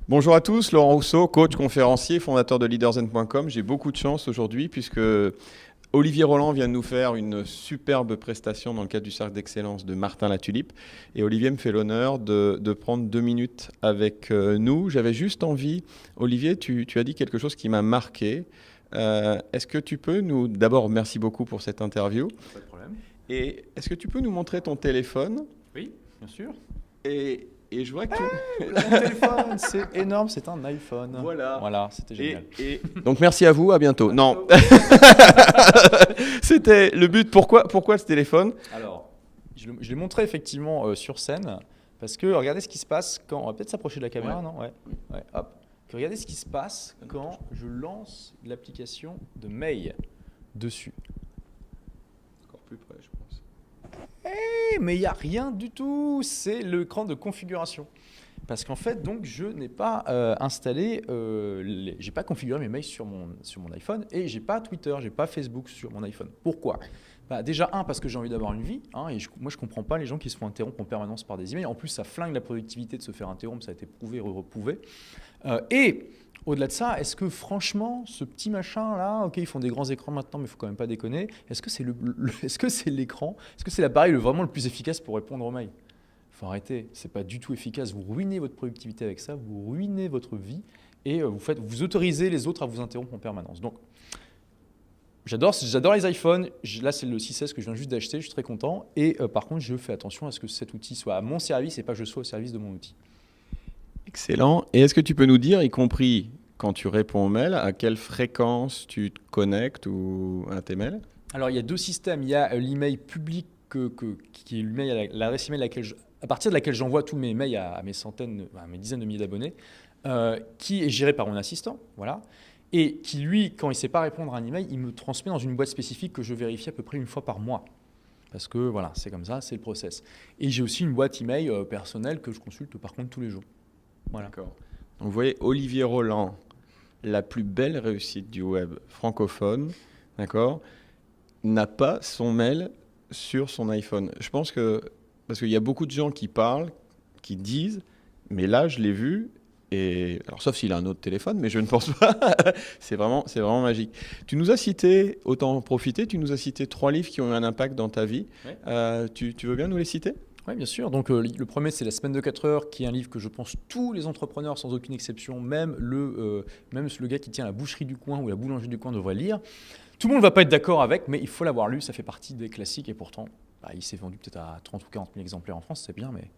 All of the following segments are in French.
Bonjour à tous, Laurent Rousseau, coach, conférencier, fondateur de leaderzen.com. J'ai beaucoup de chance aujourd'hui puisque Olivier Roland vient de nous faire une superbe prestation dans le cadre du cercle d'excellence de Martin Latulippe. Et Olivier me fait l'honneur de prendre 2 minutes avec nous. J'avais juste envie, Olivier, tu as dit quelque chose qui m'a marqué. Est-ce que tu peux nous... D'abord, merci beaucoup pour cette interview. Pas de problème. Et est-ce que tu peux nous montrer ton téléphone ? Oui, bien sûr. Et je vois que... Mon téléphone, c'est énorme, c'est un iPhone. Voilà, c'était génial. Donc merci à vous, à bientôt. Non, c'était le but. Pourquoi ce téléphone ? Alors, je l'ai montré effectivement sur scène, parce que regardez ce qui se passe quand... On va peut-être s'approcher de la caméra, non ? Ouais, hop. Regardez ce qui se passe quand je lance l'application de Mail dessus. Encore plus près, je pense. Mais il n'y a rien du tout, c'est l'écran de configuration. Parce qu'en fait, donc, je n'ai pas installé, j'ai pas configuré mes mails sur mon iPhone et j'ai pas Twitter, j'ai pas Facebook sur mon iPhone. Pourquoi ? Déjà, parce que j'ai envie d'avoir une vie, et moi je comprends pas les gens qui se font interrompre en permanence par des emails. En plus, ça flingue la productivité de se faire interrompre, ça a été prouvé et reprouvé. Et au-delà de ça, est-ce que franchement, ce petit machin-là, ok, ils font des grands écrans maintenant, mais il ne faut quand même pas déconner, est-ce que c'est l'écran, est-ce que c'est l'appareil vraiment le plus efficace pour répondre aux mails ? Il faut arrêter, ce n'est pas du tout efficace, vous ruinez votre productivité avec ça, vous ruinez votre vie et vous autorisez les autres à vous interrompre en permanence. Donc, j'adore les iPhones, là c'est le 6S que je viens juste d'acheter, je suis très content et par contre, je fais attention à ce que cet outil soit à mon service et pas que je sois au service de mon outil. Excellent. Et est-ce que tu peux nous dire, y compris quand tu réponds aux mails, à quelle fréquence tu te connectes à tes mails ? Alors, il y a 2 systèmes. Il y a l'email public qui est l'adresse email à partir de laquelle j'envoie tous mes mails à mes dizaines de milliers d'abonnés, qui est géré par mon assistant, voilà, et qui, lui, quand il ne sait pas répondre à un email, il me transmet dans une boîte spécifique que je vérifie à peu près 1 fois par mois. Parce que voilà, c'est comme ça, c'est le process. Et j'ai aussi une boîte email personnelle que je consulte par contre tous les jours. Voilà. D'accord. Donc vous voyez, Olivier Roland, la plus belle réussite du web francophone, d'accord, n'a pas son mail sur son iPhone. Je pense que, parce qu'il y a beaucoup de gens qui parlent, qui disent, mais là je l'ai vu, et alors sauf s'il a un autre téléphone, mais je ne pense pas, c'est vraiment magique. Tu nous as cité, autant en profiter, tu nous as cité 3 livres qui ont eu un impact dans ta vie. Ouais. Tu veux bien nous les citer ? Oui, bien sûr. Donc, le premier, c'est La semaine de 4 heures, qui est un livre que je pense tous les entrepreneurs, sans aucune exception, même le gars qui tient la boucherie du coin ou la boulangerie du coin devrait lire. Tout le monde ne va pas être d'accord avec, mais il faut l'avoir lu, ça fait partie des classiques et pourtant, il s'est vendu peut-être à 30 ou 40 000 exemplaires en France, c'est bien, mais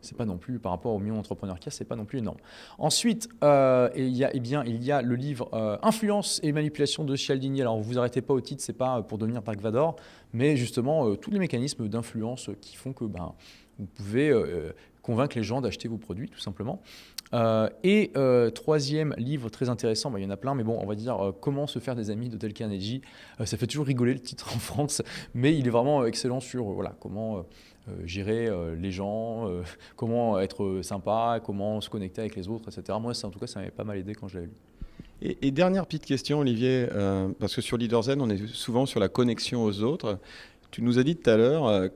c'est pas non plus, par rapport aux millions d'entrepreneurs qu'il y a, c'est pas non plus énorme. Ensuite, il y a le livre Influence et manipulation de Cialdini. Alors, vous arrêtez pas au titre, c'est pas pour devenir Dark Vador, mais justement, tous les mécanismes d'influence qui font que vous pouvez convaincre les gens d'acheter vos produits, tout simplement. Et troisième livre très intéressant, il y en a plein, mais bon, on va dire Comment se faire des amis de Dale Carnegie. Ça fait toujours rigoler le titre en France, mais il est vraiment excellent sur comment gérer les gens, comment être sympa, comment se connecter avec les autres, etc. Moi, en tout cas, ça m'avait pas mal aidé quand je l'avais lu. Et dernière petite question, Olivier, parce que sur LeaderZen, on est souvent sur la connexion aux autres. Tu nous as dit tout à l'heure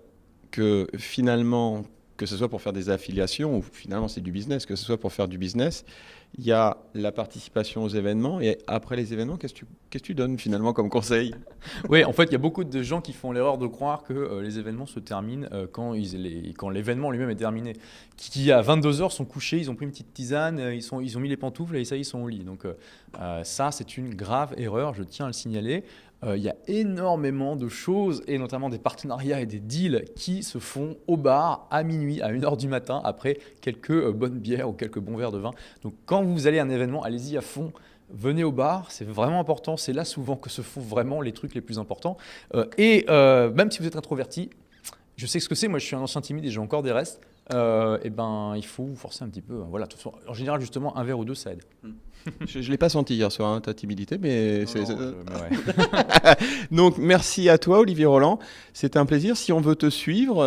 que finalement, que ce soit pour faire des affiliations ou finalement c'est du business, que ce soit pour faire du business, il y a la participation aux événements et après les événements, qu'est-ce que tu donnes finalement comme conseil ? Oui, en fait, il y a beaucoup de gens qui font l'erreur de croire que les événements se terminent quand l'événement lui-même est terminé. Qui à 22h sont couchés, ils ont pris une petite tisane, ils ont mis les pantoufles et ça, ils sont au lit. Donc ça, c'est une grave erreur, je tiens à le signaler. Il y a énormément de choses, et notamment des partenariats et des deals qui se font au bar à minuit, à 1h du matin, après quelques bonnes bières ou quelques bons verres de vin. Donc quand vous allez à un événement, allez-y à fond. Venez au bar, c'est vraiment important. C'est là souvent que se font vraiment les trucs les plus importants. Même si vous êtes introverti, je sais ce que c'est. Moi, je suis un ancien timide et j'ai encore des restes. et ben il faut vous forcer un petit peu. Voilà, de toute façon, en général, justement, un verre ou deux, ça aide. Je ne l'ai pas senti hier soir, hein, ta timidité, mais Non, mais ouais. Donc, merci à toi, Olivier Roland. C'était un plaisir. Si on veut te suivre,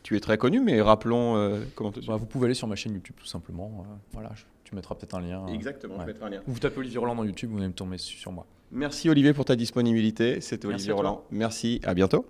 tu es très connu, mais rappelons comment te suivre. Vous pouvez aller sur ma chaîne YouTube, tout simplement. Voilà, tu mettras peut-être un lien. Exactement, je mettrai un lien. Vous tapez Olivier Roland dans YouTube, vous allez me tomber sur moi. Merci, Olivier, pour ta disponibilité. C'était Merci Olivier à toi. Roland. Merci, à bientôt.